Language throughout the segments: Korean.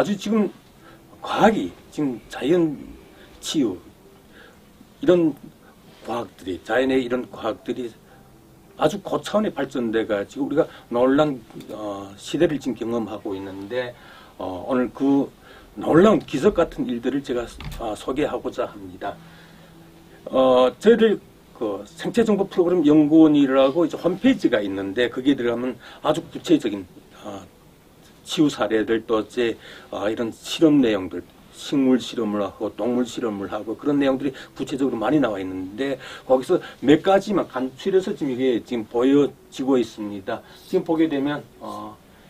아주 지금 과학이 지금 자연 치유 이런 과학들이 자연의 이런 과학들이 아주 고차원의 발전돼가 지금 우리가 놀라운 시대를 지금 경험하고 있는데 오늘 그 놀라운 기적 같은 일들을 제가 소개하고자 합니다. 저희들 그 생체정보 프로그램 연구원이라고 이제 홈페이지가 있는데 거기에 들어가면 아주 구체적인 치유 사례들 또 이제 이런 실험 내용들 식물 실험을 하고 동물 실험을 하고 그런 내용들이 구체적으로 많이 나와 있는데 거기서 몇 가지만 간추려서 지금 이게 지금 보여지고 있습니다. 지금 보게 되면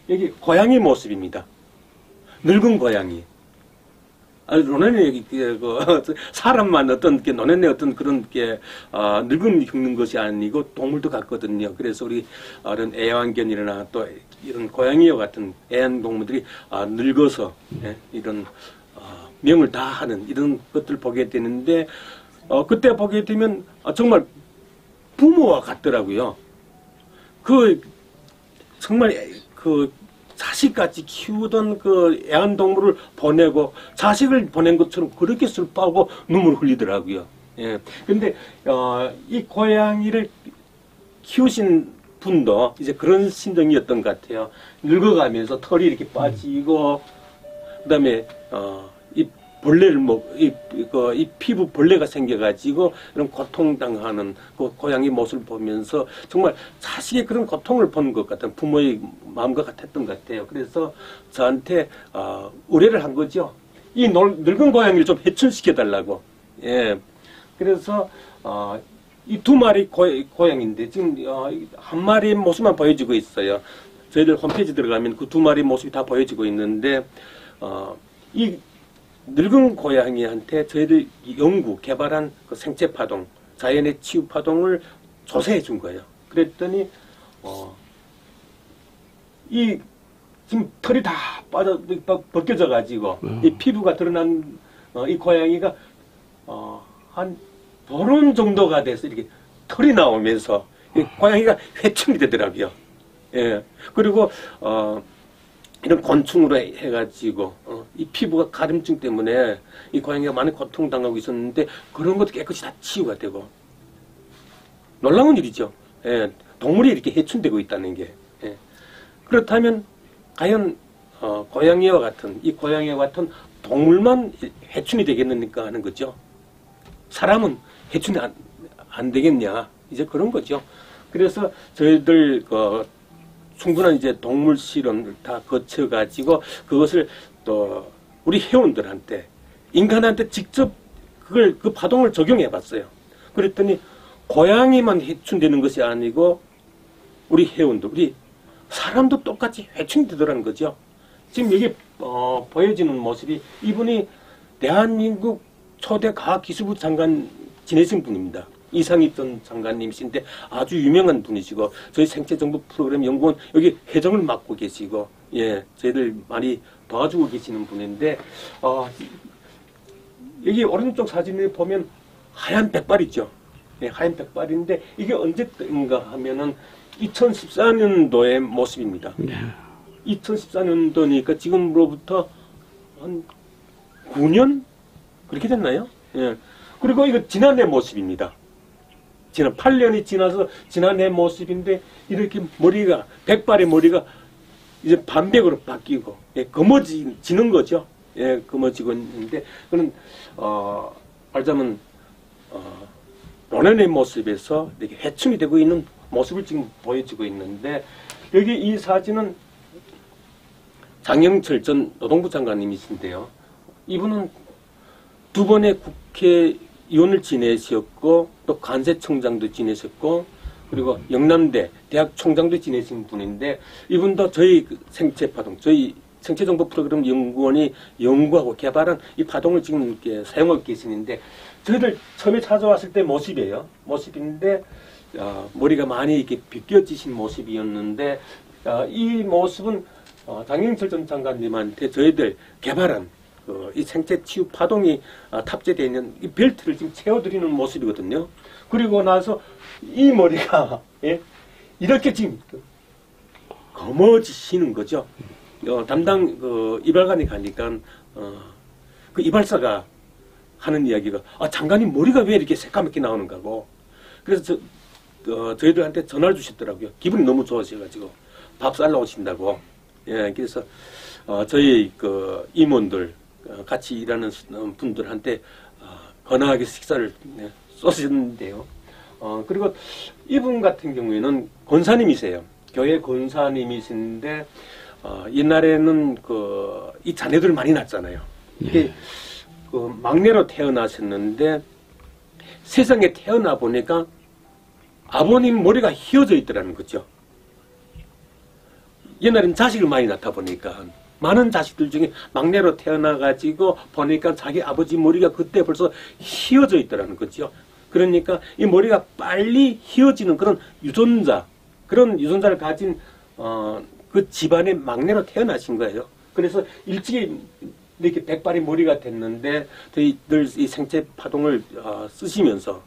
여기 고양이 모습입니다. 늙은 고양이. 논현에 사람만 어떤 게 논현의 어떤 그런 게 늙은 흉는 것이 아니고 동물도 같거든요. 그래서 우리 이런 애완견이나 또 이런 고양이와 같은 애완동물들이 늙어서 이런 명을 다 하는 이런 것들을 보게 되는데 그때 보게 되면 정말 부모와 같더라고요. 정말 자식같이 키우던 그 애완동물을 보내고 자식을 보낸 것처럼 그렇게 슬퍼하고 눈물을 흘리더라고요. 예. 근데 이 고양이를 키우신 분도 이제 그런 심정이었던 것 같아요. 늙어가면서 털이 이렇게 빠지고 그다음에 이 벌레를 이 피부 벌레가 생겨가지고 이런 고통당하는 그 고양이 모습을 보면서 정말 자식의 그런 고통을 본 것 같은 부모의 마음과 같았던 것 같아요. 그래서 저한테 의뢰를 한 거죠. 이 늙은 고양이를 좀 해춘시켜 달라고. 예. 그래서 이 두 마리 고양인데 지금 한 마리의 모습만 보여지고 있어요. 저희들 홈페이지 들어가면 그 두 마리 모습이 다 보여지고 있는데 이 늙은 고양이한테 저희들 개발한 그 생체 파동, 자연의 치유 파동을 조사해 준 거예요. 그랬더니 이 지금 털이 다 벗겨져 가지고 이 피부가 드러난 이 고양이가 한 보름 정도가 돼서 이렇게 털이 나오면서 이 고양이가 회춘이 되더라고요. 예. 그리고 이런 곤충으로 해가지고 이 피부가 가림증 때문에 이 고양이가 많이 고통당하고 있었는데 그런 것도 깨끗이 다 치유가 되고 놀라운 일이죠. 예, 동물이 이렇게 해춘되고 있다는 게. 예. 그렇다면 과연 고양이와 같은 동물만 해춘이 되겠느니까 하는 거죠. 사람은 해춘이 안 되겠냐 이제 그런 거죠. 그래서 저희들 충분한 이제 동물 실험을 다 거쳐가지고 그것을 또 우리 회원들한테 인간한테 직접 그 파동을 적용해 봤어요. 그랬더니 고양이만 해춘되는 것이 아니고 우리 회원들, 우리 사람도 똑같이 해춘이 되더라는 거죠. 지금 여기 보여지는 모습이 이분이 대한민국 초대 과학기술부 장관 지내신 분입니다. 이상익전 장관님이신데 아주 유명한 분이시고 저희 생체정보 프로그램 연구원 여기 회장을 맡고 계시고 예 저희들 많이 도와주고 계시는 분인데 여기 오른쪽 사진을 보면 하얀 백발이죠. 예, 하얀 백발인데 이게 언제인가 하면은 2014년도의 모습입니다. 2014년도니까 지금으로부터 한 9년 그렇게 됐나요? 예. 그리고 이거 지난해 모습입니다. 지난 8년이 지나서 지난해 모습인데 이렇게 백발의 머리가 이제 반백으로 바뀌고 예, 검어지는 거죠. 예, 검어지고 있는데 그는 말하자면 논현의 모습에서 이렇게 해충이 되고 있는 모습을 지금 보여지고 있는데 여기 이 사진은 장영철 전 노동부 장관님이신데요. 이분은 두 번의 국회의원을 지내셨고 또 관세청장도 지내셨고 그리고 영남대 대학 총장도 지내신 분인데 이분도 저희 생체파동, 저희 생체정보 프로그램 연구원이 연구하고 개발한 이 파동을 지금 이렇게 사용하고 계시는데 저희들 처음에 찾아왔을 때 모습인데 머리가 많이 이렇게 비껴지신 모습이었는데 이 모습은 장영철 전 장관님한테 저희들 개발한 이 생체 치유 파동이 탑재되어 있는 이 벨트를 지금 채워드리는 모습이거든요. 그리고 나서 이 머리가 예? 이렇게 지금 검어지시는 거죠. 담당 이발관에 가니까 그 이발사가 하는 이야기가 장관님 머리가 왜 이렇게 새까맣게 나오는가고. 그래서 저희들한테 전화를 주셨더라고요. 기분이 너무 좋으셔가지고 밥 살러 오신다고. 예, 그래서 저희 그 임원들 같이 일하는 분들한테 건강하게 식사를 쏘셨는데요. 그리고 이분 같은 경우에는 권사님이세요. 교회 권사님이신데 옛날에는 이 자녀들 많이 낳았잖아요. 이게 막내로 태어나셨는데 세상에 태어나 보니까 아버님 머리가 휘어져 있더라는 거죠. 옛날엔 자식을 많이 낳다 보니까 많은 자식들 중에 막내로 태어나가지고 보니까 자기 아버지 머리가 그때 벌써 휘어져 있더라는 거죠. 그러니까 이 머리가 빨리 휘어지는 그런 유전자를 가진 그 집안의 막내로 태어나신 거예요. 그래서 일찍이 이렇게 백발의 머리가 됐는데 늘 이 생체 파동을 쓰시면서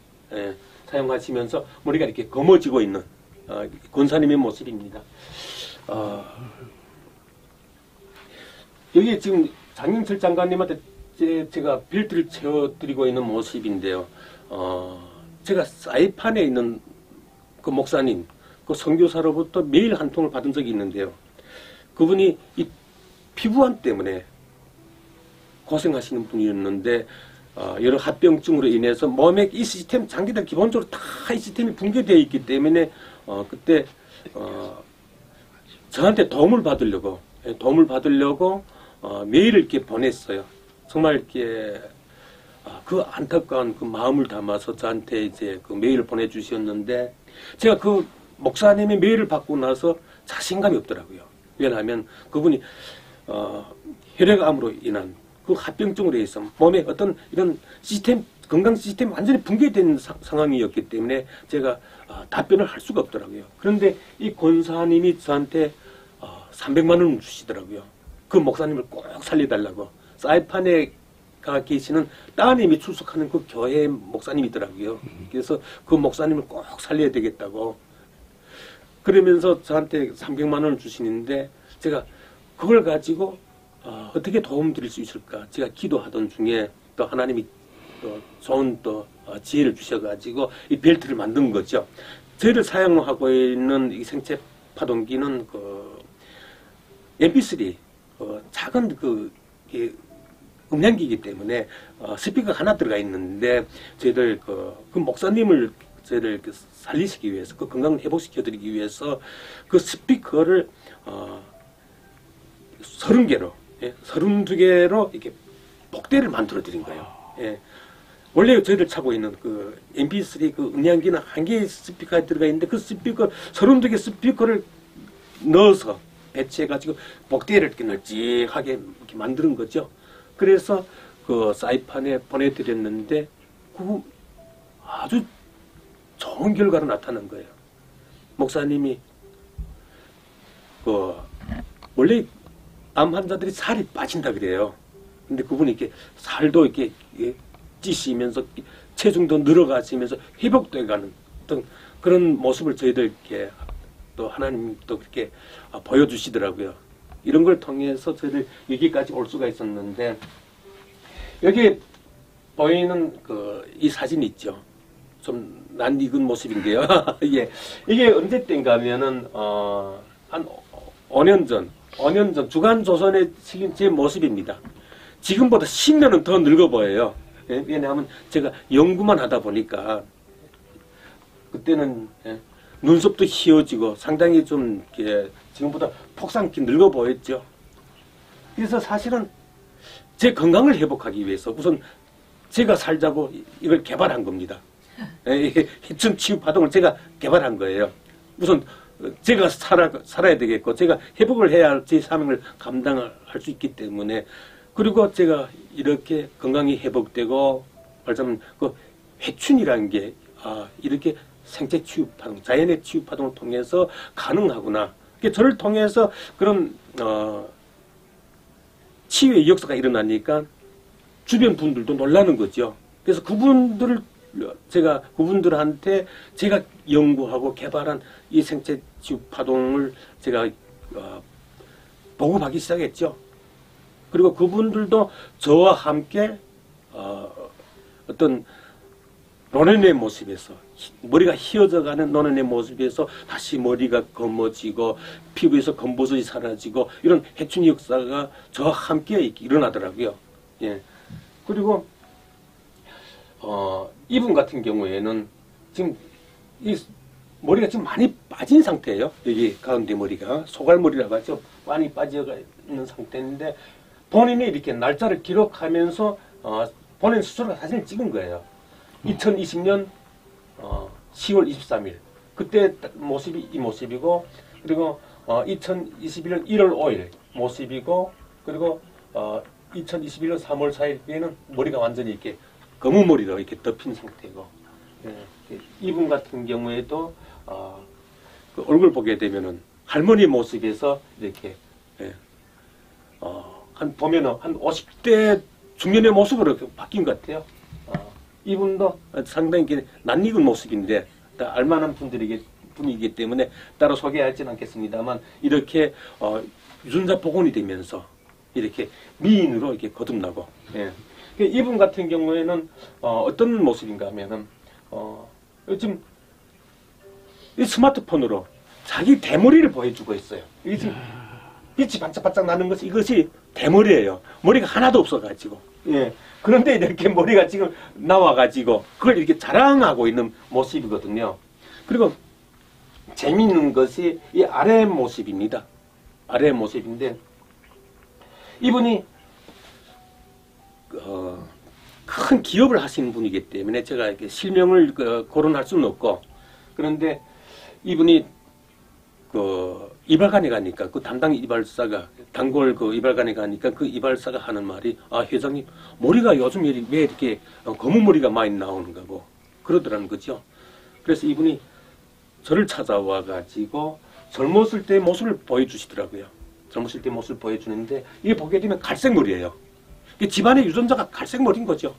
사용하시면서 머리가 이렇게 검어지고 있는 권사님의 모습입니다. 여기 지금 장영철 장관님한테 제가 벨트를 채워드리고 있는 모습인데요. 제가 사이판에 있는 그 목사님, 그 선교사로부터 매일 한 통을 받은 적이 있는데요. 그분이 이 피부암 때문에 고생하시는 분이었는데 여러 합병증으로 인해서 몸의 이 시스템, 장기들 기본적으로 다 이 시스템이 붕괴되어 있기 때문에 그때 저한테 도움을 받으려고 메일을 이렇게 보냈어요. 정말 이렇게 그 안타까운 그 마음을 담아서 저한테 이제 그 메일을 보내주셨는데 제가 그 목사님의 메일을 받고 나서 자신감이 없더라고요. 왜냐하면 그분이 혈액암으로 인한 그 합병증으로 해서 몸에 어떤 이런 시스템, 건강 시스템이 완전히 붕괴된 상황이었기 때문에 제가 답변을 할 수가 없더라고요. 그런데 이 권사님이 저한테 300만 원을 주시더라고요. 그 목사님을 꼭 살려달라고. 사이판에 가 계시는 따님이 출석하는 그 교회 목사님이더라고요. 그래서 그 목사님을 꼭 살려야 되겠다고. 그러면서 저한테 300만 원을 주시는데 제가 그걸 가지고 어떻게 도움 드릴 수 있을까. 제가 기도하던 중에 또 하나님이 또 좋은 또 지혜를 주셔가지고 이 벨트를 만든 거죠. 저희를 사용하고 있는 이 생체 파동기는 그 MP3 작은 음량기이기 때문에 스피커가 하나 들어가 있는데 저희들 그 목사님을 저희들 살리시기 위해서 그 건강을 회복시켜 드리기 위해서 그 스피커를 30개로 32개로 이렇게 복대를 만들어 드린 거예요. 예. 원래 저희들 차고 있는 그 MP3 그 음량기는 한 개의 스피커가 들어가 있는데 그 스피커 32개 스피커를 넣어서 배치해가지고 복대를 이렇게 널찍하게 이렇게 만드는 거죠. 그래서 그 사이판에 보내드렸는데 그 아주 좋은 결과로 나타난 거예요. 목사님이 그 원래 암 환자들이 살이 빠진다 그래요. 근데 그분이 이렇게 살도 이렇게 찌시면서 체중도 늘어가시면서 회복돼가는 어떤 그런 모습을 저희들 이렇게 또 하나님 또 그렇게 보여주시더라고요. 이런 걸 통해서 저희들 여기까지 올 수가 있었는데 여기 보이는 이 사진 있죠. 좀 낯익은 모습인데요. 예. 이게 언제 때인가 하면은 한 5년 전 주간조선에 실린 제 모습입니다. 지금보다 10년은 더 늙어 보여요. 예? 왜냐하면 제가 연구만 하다 보니까 그때는 눈썹도 휘어지고 상당히 좀 지금보다 폭삭히 늙어 보였죠. 그래서 사실은 제 건강을 회복하기 위해서 우선 제가 살자고 이걸 개발한 겁니다. 희춘 치유 파동을 제가 개발한 거예요. 우선 제가 살아야 되겠고 제가 회복을 해야 할 제 사명을 감당할 수 있기 때문에 그리고 제가 이렇게 건강이 회복되고 말하자면 그 회춘이라는 게 이렇게 생체 치유 파동, 자연의 치유 파동을 통해서 가능하구나. 저를 통해서 그런 치유의 역사가 일어나니까 주변 분들도 놀라는 거죠. 그래서 그분들한테 제가 연구하고 개발한 이 생체 치유 파동을 제가 보급하기 시작했죠. 그리고 그분들도 저와 함께 어떤 노년의 모습에서 머리가 휘어져가는 노년의 모습에서 다시 머리가 검어지고 피부에서 검버섯이 사라지고 이런 해충 역사가 저와 함께 일어나더라고요. 예. 그리고 이분 같은 경우에는 지금 이 머리가 지금 많이 빠진 상태예요. 여기 가운데 머리가 소갈머리라고 하죠. 많이 빠져 있는 상태인데 본인이 이렇게 날짜를 기록하면서 본인 스스로 사진을 찍은 거예요. 2020년 10월 23일 그때 모습이 이 모습이고, 그리고 2021년 1월 5일 모습이고, 그리고 2021년 3월 4일에는 머리가 완전히 이렇게 검은 머리로 이렇게 덮인 상태고, 예, 이분 같은 경우에도 그 얼굴 보게 되면은 할머니 모습에서 이렇게 한 보면은 한 50대 중년의 모습으로 바뀐 것 같아요. 이분도 상당히 낯익은 모습인데 알만한 분이기 때문에 따로 소개하지는 않겠습니다만 이렇게 유전자 복원이 되면서 이렇게 미인으로 이렇게 거듭나고, 예. 이분 같은 경우에는 어떤 모습인가 하면은 요즘 이 스마트폰으로 자기 대머리를 보여주고 있어요. 이게 지금 빛이 반짝반짝 나는 것이 이것이 대머리예요. 머리가 하나도 없어가지고. 예. 그런데 이렇게 머리가 지금 나와가지고 그걸 이렇게 자랑하고 있는 모습이거든요. 그리고 재미있는 것이 이 아래 모습입니다. 아래 모습인데 이분이 큰 기업을 하시는 분이기 때문에 제가 이렇게 실명을 거론할 수는 없고, 그런데 이분이 이발관에 가니까 그 담당 이발사가 단골 이발관에 가니까 그 이발사가 하는 말이 회장님 머리가 요즘 왜 이렇게 검은 머리가 많이 나오는가고 그러더라는 거죠. 그래서 이분이 저를 찾아와 가지고 젊었을 때 모습을 보여주시더라고요. 젊었을 때 모습을 보여주는데 이게 보게 되면 갈색 머리예요. 집안의 유전자가 갈색 머리인 거죠.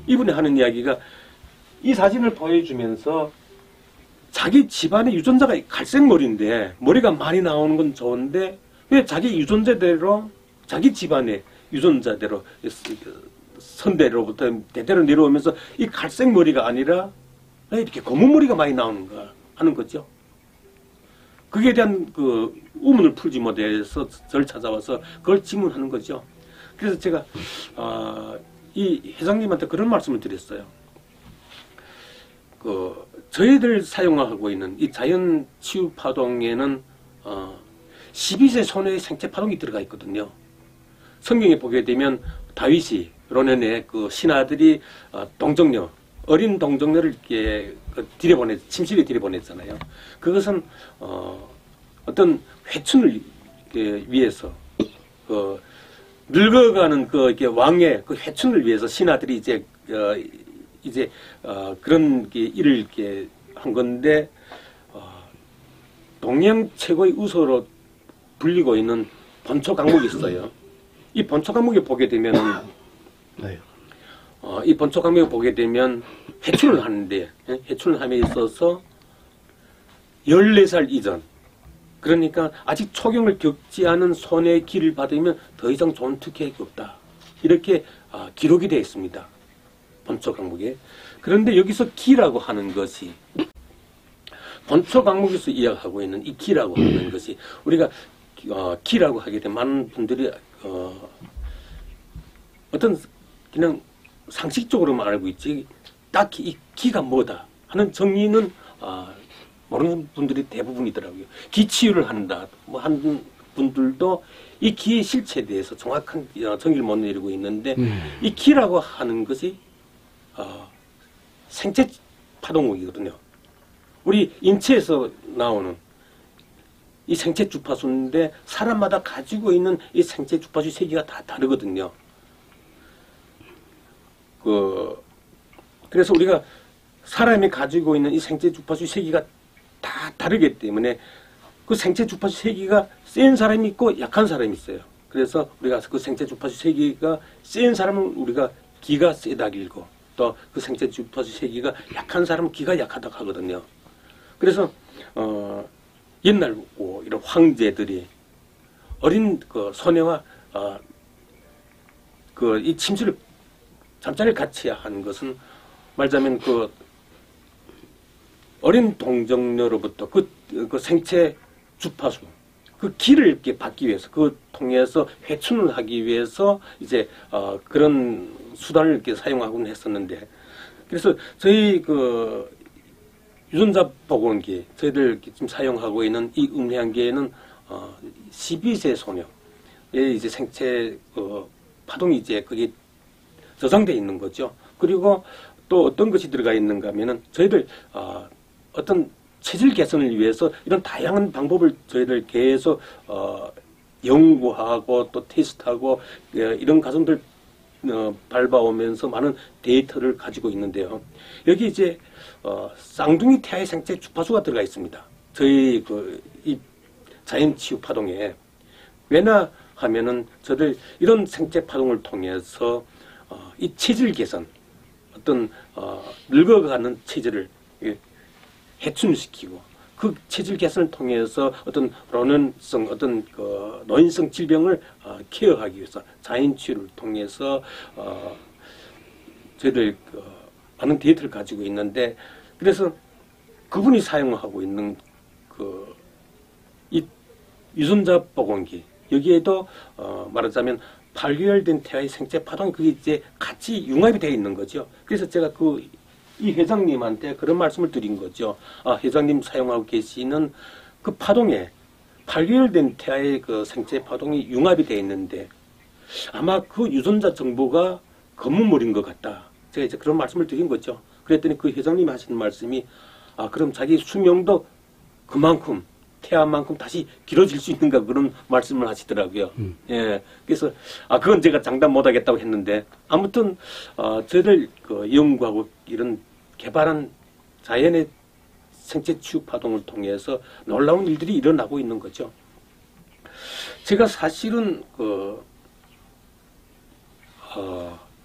이분이 하는 이야기가 이 사진을 보여주면서 자기 집안의 유전자가 갈색 머리인데 머리가 많이 나오는 건 좋은데 왜 자기 유전자대로 자기 집안의 유전자대로 선대로부터 대대로 내려오면서 이 갈색 머리가 아니라 왜 이렇게 검은 머리가 많이 나오는가 하는 거죠. 그에 대한 그 의문을 풀지 못해서 저를 찾아와서 그걸 질문하는 거죠. 그래서 제가 이 회장님한테 그런 말씀을 드렸어요. 저희들 사용하고 있는 이 자연 치유 파동에는 12세 소녀의 생체 파동이 들어가 있거든요. 성경에 보게 되면 다윗이 로넨의 그 신하들이 동정녀, 어린 동정녀를 이렇게 침실에 들여보냈잖아요. 그것은 어떤 회춘을 위해서 늙어가는 이렇게 왕의 그 회춘을 위해서 신하들이 이제 그런 일을 이렇게 한 건데, 동양 최고의 우서로 불리고 있는 본초 강목이 있어요. 이 본초 강목에 보게 되면은 이 본초 강목에 보게 되면 해춘을 하는데, 해춘을 함에 있어서 14살 이전, 그러니까 아직 초경을 겪지 않은 손의 기를 받으면 더 이상 좋은 특혜가 없다, 이렇게 기록이 되어 있습니다. 본초 강목에. 그런데 여기서 기라고 하는 것이, 본초 강목에서 이야기하고 있는 이 기라고 하는 것이, 우리가 기라고 하게 되면 많은 분들이 어떤 그냥 상식적으로만 알고 있지 딱히 이 기가 뭐다 하는 정의는 모르는 분들이 대부분이더라고요. 기치유를 한다 한 분들도 이 기의 실체에 대해서 정확한 정의를 못 내리고 있는데, 이 기라고 하는 것이 생체 파동이거든요. 우리 인체에서 나오는 이 생체 주파수인데 사람마다 가지고 있는 이 생체 주파수 세기가 다 다르거든요. 그래서 우리가 사람이 가지고 있는 이 생체 주파수 세기가 다 다르기 때문에 그 생체 주파수 세기가 센 사람이 있고 약한 사람이 있어요. 그래서 우리가 그 생체 주파수 세기가 센 사람은 우리가 기가 세다 길고, 또 그 생체 주파수 세기가 약한 사람은 기가 약하다고 하거든요. 그래서 옛날 이런 황제들이 어린 그 소녀와 그 이 침실을 잠자리를 같이 한 것은 말하자면 그 어린 동정녀로부터 그 생체 주파수 그 길을 이렇게 받기 위해서 그 통해서 회춘을 하기 위해서 이제 그런 수단을 이렇게 사용하곤 했었는데 그래서 저희 그 유전자 복원기 저희들 지금 사용하고 있는 이 음향기에는 12세 소녀의 이제 생체 파동이 이제 거기 저장되어 있는 거죠. 그리고 또 어떤 것이 들어가 있는가 하면은 저희들 어떤 체질 개선을 위해서 이런 다양한 방법을 저희들 계속 연구하고 또 테스트하고 이런 과정들 밟아오면서 많은 데이터를 가지고 있는데요. 여기 이제 쌍둥이 태아의 생체 주파수가 들어가 있습니다. 저희 이 자연 치유 파동에 왜냐 하면은 저들 이런 생체 파동을 통해서 이 체질 개선 어떤 늙어가는 체질을 해춘시키고 그 체질 개선을 통해서 어떤 노년성 어떤 그 노인성 질병을 케어하기 위해서 자연 치유를 통해서 저희들 많은 데이터를 가지고 있는데 그래서 그분이 사용하고 있는 이 유전자 복원기 여기에도 말하자면 8개월 된 태아의 생체 파동이 그게 이제 같이 융합이 되어 있는 거죠. 그래서 제가 이 회장님한테 그런 말씀을 드린 거죠. 회장님 사용하고 계시는 그 파동에 8개월 된 태아의 그 생체 파동이 융합이 되어 있는데 아마 그 유전자 정보가 검은물인 것 같다. 제가 이제 그런 말씀을 드린 거죠. 그랬더니 그 회장님이 하시는 말씀이 그럼 자기 수명도 그만큼 태아만큼 다시 길어질 수 있는가 그런 말씀을 하시더라고요. 예, 그래서 그건 제가 장담 못하겠다고 했는데 아무튼 저희들 연구하고 이런 개발한 자연의 생체 치유 파동을 통해서 놀라운 일들이 일어나고 있는 거죠. 제가 사실은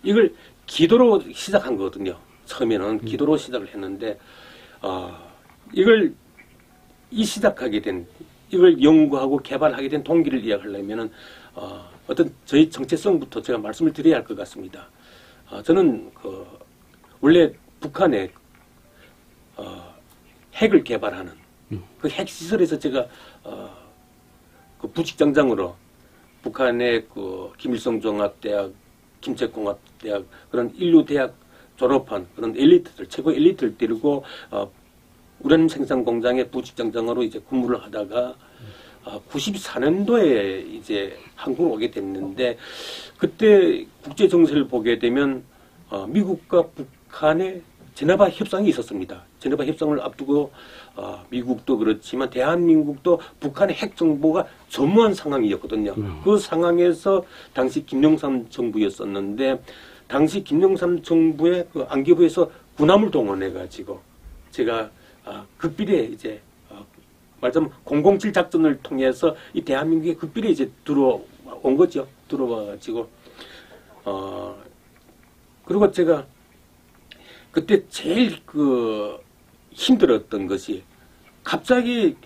이걸 기도로 시작한 거거든요. 처음에는 기도로 시작을 했는데 이걸 시작하게 된 이걸 연구하고 개발하게 된 동기를 이야기하려면은 어떤 저희 정체성부터 제가 말씀을 드려야 할 것 같습니다. 저는 원래 북한에 핵을 개발하는 그 핵 시설에서 제가 그 부직장장으로 북한의 김일성 종합대학, 김책공학대학 그런 인류대학 졸업한 그런 엘리트들 최고 엘리트를 데리고 우라늄 생산 공장의 부직장장으로 이제 근무를 하다가 94년도에 이제 한국을 오게 됐는데 그때 국제 정세를 보게 되면 미국과 북한의 제네바 협상이 있었습니다. 제네바 협상을 앞두고 미국도 그렇지만 대한민국도 북한의 핵 정보가 전무한 상황이었거든요. 그 상황에서 당시 김영삼 정부였었는데 당시 김영삼 정부의 그 안기부에서 군함을 동원해 가지고 제가 극비리에 이제 말하자면 007 작전을 통해서 이 대한민국의 극비리에 이제 들어온 거죠. 들어와 가지고 그리고 제가 그때 제일 힘들었던 것이 갑자기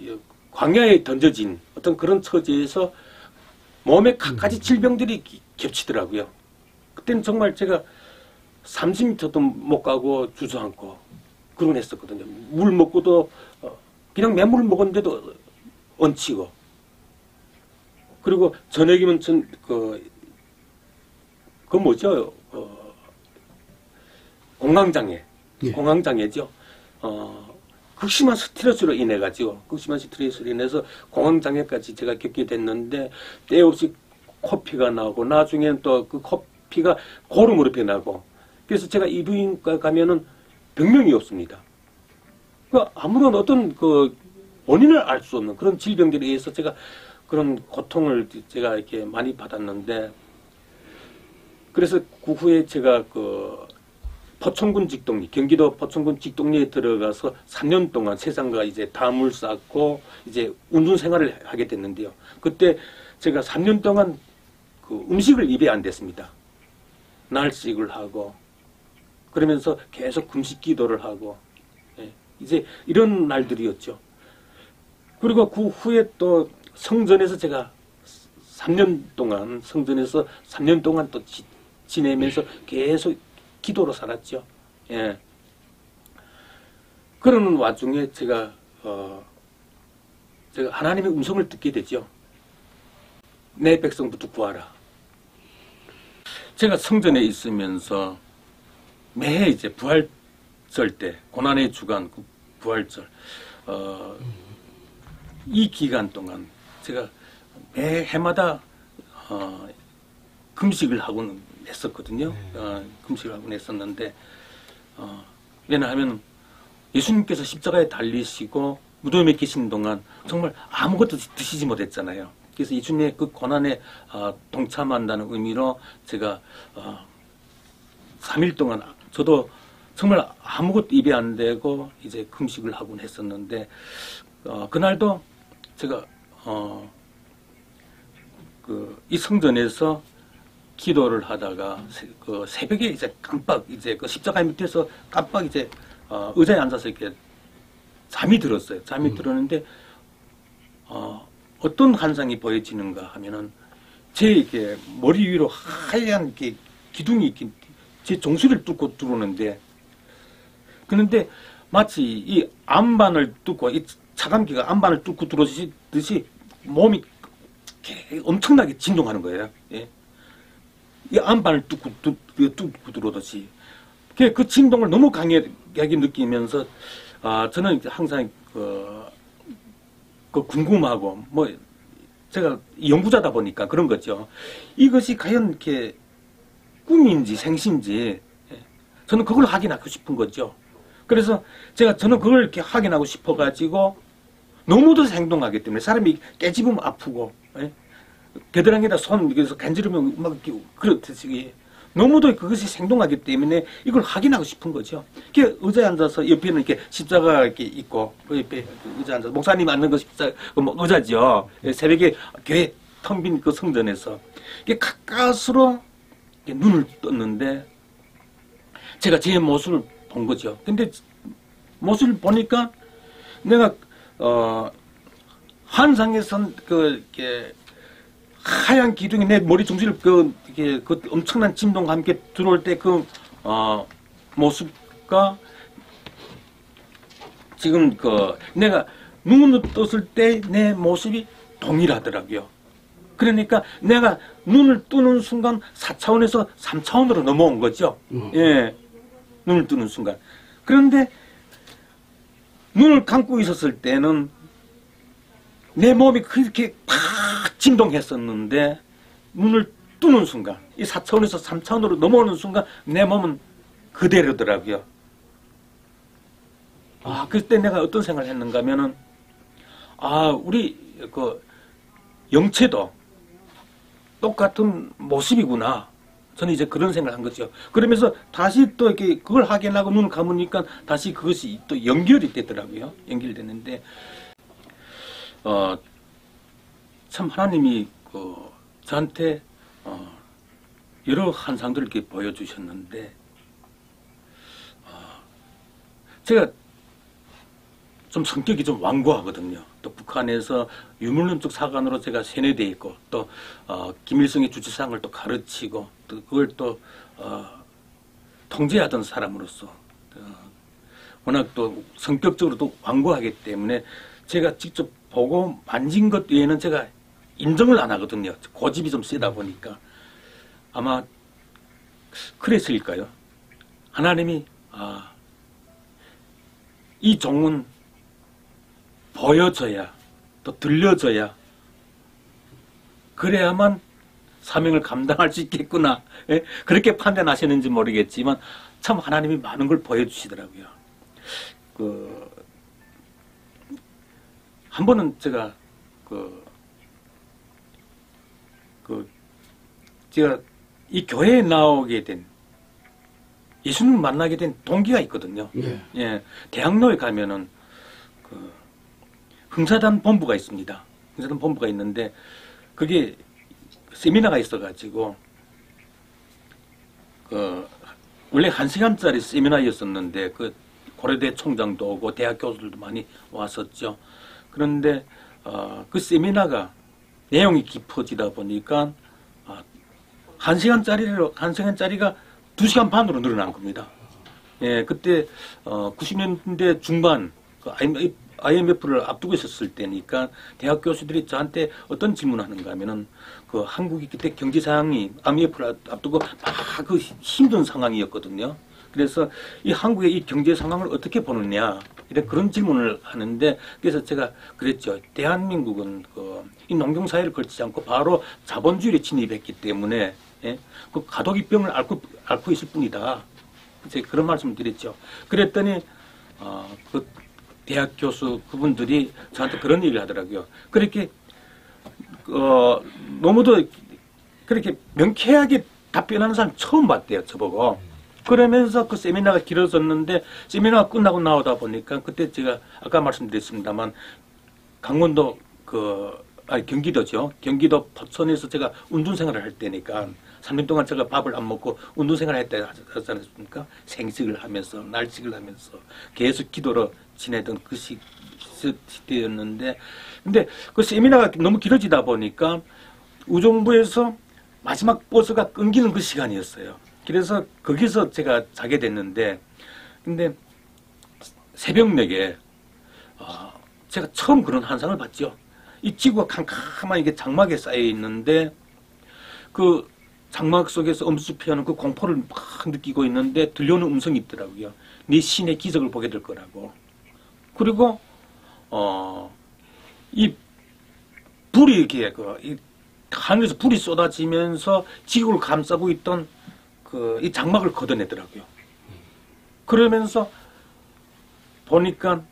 광야에 던져진 어떤 그런 처지에서 몸에 갖가지 질병들이 겹치더라고요. 그때는 정말 제가 30m도 못 가고 주저앉고 그러곤 했었거든요. 물 먹고도 그냥 맨물 먹었는데도 얹히고 그리고 저녁이면 그 뭐죠? 공황장애. 예. 공황장애죠. 극심한 스트레스로 인해 가지고 극심한 스트레스로 인해서 공황장애까지 제가 겪게 됐는데 때 없이 코피가 나고 나중에는 또 그 코피가 고름으로 변하고 그래서 제가 이비인후과 가면은 병명이 없습니다. 아무런 어떤 원인을 알 수 없는 그런 질병들에 의해서 제가 그런 고통을 제가 이렇게 많이 받았는데 그래서 그 후에 제가 포천군 직동리, 경기도 포천군 직동리에 들어가서 3년 동안 세상과 이제 담을 쌓고 이제 운동 생활을 하게 됐는데요. 그때 제가 3년 동안 음식을 입에 안 댔습니다. 날식을 하고 그러면서 계속 금식 기도를 하고 이제 이런 날들이었죠. 그리고 그 후에 또 성전에서 제가 3년 동안 성전에서 3년 동안 또 지내면서 계속 기도로 살았죠. 예. 그러는 와중에 제가 하나님의 음성을 듣게 되죠. 내 백성부터 구하라. 제가 성전에 있으면서 매해 이제 부활절 때, 고난의 주간, 부활절, 이 기간 동안 제가 매 해마다 금식을 하곤 했었거든요. 금식을 하곤 했었는데, 왜냐하면 예수님께서 십자가에 달리시고 무덤에 계신 동안 정말 아무것도 드시지 못했잖아요. 그래서 예수님의 그 고난에 동참한다는 의미로 제가 3일 동안 저도 정말 아무것도 입에 안 대고 이제 금식을 하곤 했었는데, 그날도 제가 이 성전에서 기도를 하다가 새벽에 이제 깜빡 이제 그 십자가 밑에서 깜빡 이제 의자에 앉아서 이렇게 잠이 들었어요. 잠이 들었는데 어떤 환상이 보여지는가 하면은 제 이렇게 머리 위로 하얀 이렇게 기둥이 이렇게 제 정수리를 뚫고 들어오는데, 그런데 마치 이 안반을 뚫고 이 차감기가 안반을 뚫고 들어오듯이 몸이 엄청나게 진동하는 거예요. 예. 이 안반을 뚫고 들어오듯이 그 진동을 너무 강하게 느끼면서 저는 항상 궁금하고 뭐 제가 연구자다 보니까 그런 거죠. 이것이 과연 이렇게 꿈인지 생신지 저는 그걸 확인하고 싶은 거죠. 그래서 저는 그걸 이렇게 확인하고 싶어가지고 너무도 행동하기 때문에 사람이 깨집으면 아프고 겨드랑이에다 손 여기서 간지르면 막 이렇게 그렇듯이 너무도 그것이 생동하기 때문에 이걸 확인하고 싶은 거죠. 의자에 앉아서 옆에는 이렇게 십자가 이렇게 있고 그 옆에 의자에 앉아서 목사님 앉는 거 십자가 의자죠. 새벽에 교회 텅 빈 그 성전에서 가까스로 눈을 떴는데 제가 제 모습을 본 거죠. 근데 모습을 보니까 내가 환상에선 이렇게 하얀 기둥이 내 머리 중심을 그 엄청난 진동과 함께 들어올 때 그 모습과 지금 내가 눈을 떴을 때 내 모습이 동일하더라고요. 그러니까 내가 눈을 뜨는 순간 4차원에서 3차원으로 넘어온 거죠. 예. 눈을 뜨는 순간. 그런데 눈을 감고 있었을 때는 내 몸이 그렇게 팍 진동했었는데 눈을 뜨는 순간, 이 4차원에서 3차원으로 넘어오는 순간 내 몸은 그대로더라고요. 그때 내가 어떤 생각을 했는가 하면은 우리 영체도 똑같은 모습이구나. 저는 이제 그런 생각을 한 거죠. 그러면서 다시 또 이렇게 그걸 확인하고 눈을 감으니까 다시 그것이 또 연결이 되더라고요. 연결되는데, 참 하나님이 저한테 여러 환상들을 이렇게 보여주셨는데, 제가 좀 성격이 좀 완고하거든요. 또 북한에서 유물론적 사관으로 제가 세뇌되어 있고, 또 김일성의 주체사상을 또 가르치고, 또 그걸 또 통제하던 사람으로서 워낙 또 성격적으로도 완고하기 때문에 제가 직접 보고 만진 것 외에는 제가 인정을 안 하거든요. 고집이 좀 세다 보니까. 아마 그랬을까요? 하나님이 이 종은 보여져야 또 들려져야 그래야만 사명을 감당할 수 있겠구나. 예? 그렇게 판단하셨는지 모르겠지만 참 하나님이 많은 걸 보여주시더라고요. 한 번은 제가 제가 이 교회에 나오게 된 예수님을 만나게 된 동기가 있거든요. 예, 대학로에 가면은 흥사단 본부가 있습니다. 흥사단 본부가 있는데 그게 세미나가 있어가지고 원래 1시간짜리 세미나였었는데 고려대 총장도 오고 대학 교수들도 많이 왔었죠. 그런데 그 세미나가 내용이 깊어지다 보니까 한 시간짜리가 2시간 반으로 늘어난 겁니다. 예, 그때 90년대 중반 그 IMF를 앞두고 있었을 때니까 대학 교수들이 저한테 어떤 질문하는가 하면은 그 한국이 그때 경제 상황이 IMF를 앞두고 막 그 힘든 상황이었거든요. 그래서 이 한국의 이 경제 상황을 어떻게 보느냐 이런 그런 질문을 하는데 그래서 제가 그랬죠. 대한민국은 이 농경 사회를 걸치지 않고 바로 자본주의에 진입했기 때문에 예? 그 가도기병을 앓고 있을 뿐이다. 제가 그런 말씀을 드렸죠. 그랬더니 그 대학 교수 그분들이 저한테 그런 얘기를 하더라고요. 그렇게 너무도 그렇게 명쾌하게 답변하는 사람 처음 봤대요, 저보고. 그러면서 그 세미나가 길어졌는데 세미나가 끝나고 나오다 보니까 그때 제가 아까 말씀드렸습니다만 강원도 경기도죠. 경기도 포천에서 제가 운동 생활을 할 때니까 3년 동안 제가 밥을 안 먹고 운동 생활을 했다 하지 않습니까? 생식을 하면서 날식을 하면서 계속 기도로 지내던 그 시대였는데 근데 그 세미나가 너무 길어지다 보니까 우정부에서 마지막 버스가 끊기는 그 시간이었어요. 그래서 거기서 제가 자게 됐는데 근데 새벽녘에 제가 처음 그런 환상을 봤죠. 이 지구가 캄캄한 이게 장막에 쌓여 있는데 그 장막 속에서 엄습해하는 그 공포를 막 느끼고 있는데 들려오는 음성이 있더라고요. 네 신의 기적을 보게 될 거라고. 그리고 이 불이 이렇게 이 하늘에서 불이 쏟아지면서 지구를 감싸고 있던 이 장막을 걷어내더라고요. 그러면서 보니까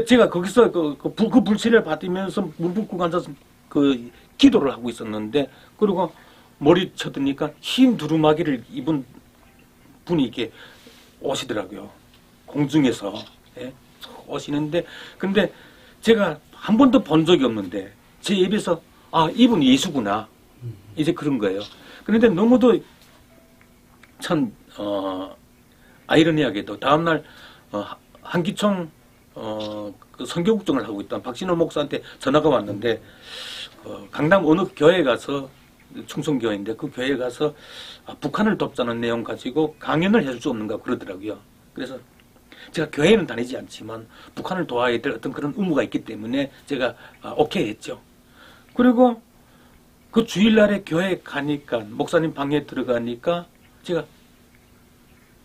제가 거기서 그 불치를 받으면서 문 붓고 앉아서 기도를 하고 있었는데 그리고 머리 쳐드니까 흰 두루마기를 입은 분이 이렇게 오시더라고요. 공중에서 예? 오시는데 근데 제가 한 번도 본 적이 없는데 제 입에서 이분이 예수구나 이제 그런 거예요. 그런데 너무도 참 아이러니하게도 다음날 한기총 그 선교국장을 하고 있던 박진호 목사한테 전화가 왔는데 강남 어느 교회에 가서 충성교회인데 그 교회에 가서 북한을 돕자는 내용 가지고 강연을 해줄 수 없는가 그러더라고요. 그래서 제가 교회는 다니지 않지만 북한을 도와야 될 어떤 그런 의무가 있기 때문에 제가 오케이 했죠. 그리고 그 주일날에 교회에 가니까 목사님 방에 들어가니까 제가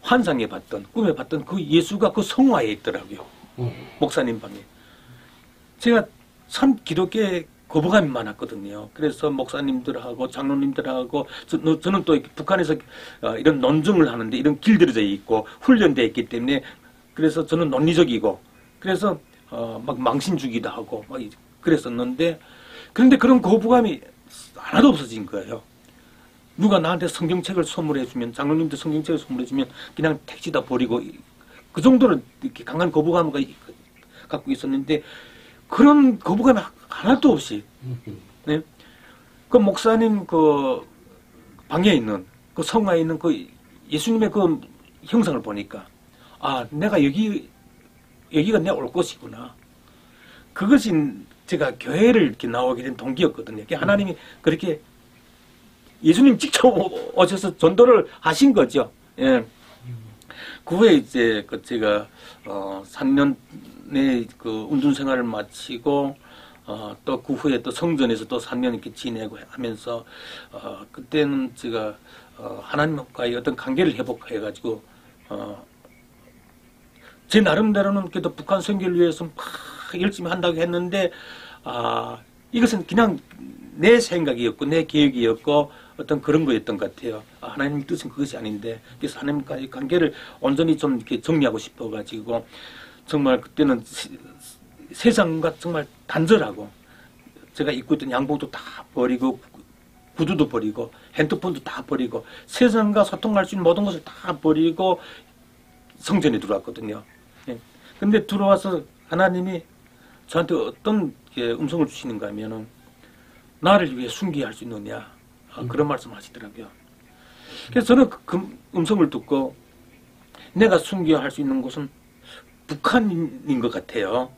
환상에 봤던 꿈에 봤던 그 예수가 그 성화에 있더라고요. 목사님 방에. 제가 참 기독교에 거부감이 많았거든요. 그래서 목사님들하고 장로님들하고 저는 또 북한에서 이런 논증을 하는데 이런 길들여져 있고 훈련되어 있기 때문에 그래서 저는 논리적이고 그래서 막 망신 주기도 하고 막 그랬었는데 그런데 그런 거부감이 하나도 없어진 거예요. 누가 나한테 성경책을 선물해주면 장로님들 성경책을 선물해주면 그냥 택시다 버리고 그 정도로 이렇게 강한 거부감을 갖고 있었는데 그런 거부감이 하나도 없이 네? 그 목사님 그 방에 있는 그 성화에 있는 그 예수님의 그 형상을 보니까 내가 여기가 내 올 곳이구나. 그것이 제가 교회를 이렇게 나오게 된 동기였거든요. 하나님이 그렇게 예수님 직접 오셔서 전도를 하신 거죠. 예. 그 후에 이제 제가 3년의 그 운동 생활을 마치고 또 그 후에 또 성전에서 또 3년 이렇게 지내고 하면서 그때는 제가 하나님과의 어떤 관계를 회복해가지고 제 나름대로는 그래도 북한 선교를 위해서 막 열심히 한다고 했는데 이것은 그냥 내 생각이었고 내 계획이었고 어떤 그런 거였던 것 같아요. 하나님 뜻은 그것이 아닌데 그래서 하나님과의 관계를 온전히 좀 이렇게 정리하고 싶어가지고 정말 그때는 세상과 정말 단절하고 제가 입고 있던 양복도 다 버리고 구두도 버리고 핸드폰도 다 버리고 세상과 소통할 수 있는 모든 것을 다 버리고 성전에 들어왔거든요. 근데 들어와서 하나님이 저한테 어떤 음성을 주시는가 하면은 나를 위해 순교할 수 있느냐 그런 말씀 하시더라고요. 그래서 저는 그 음성을 듣고 내가 순교할 수 있는 곳은 북한인 것 같아요.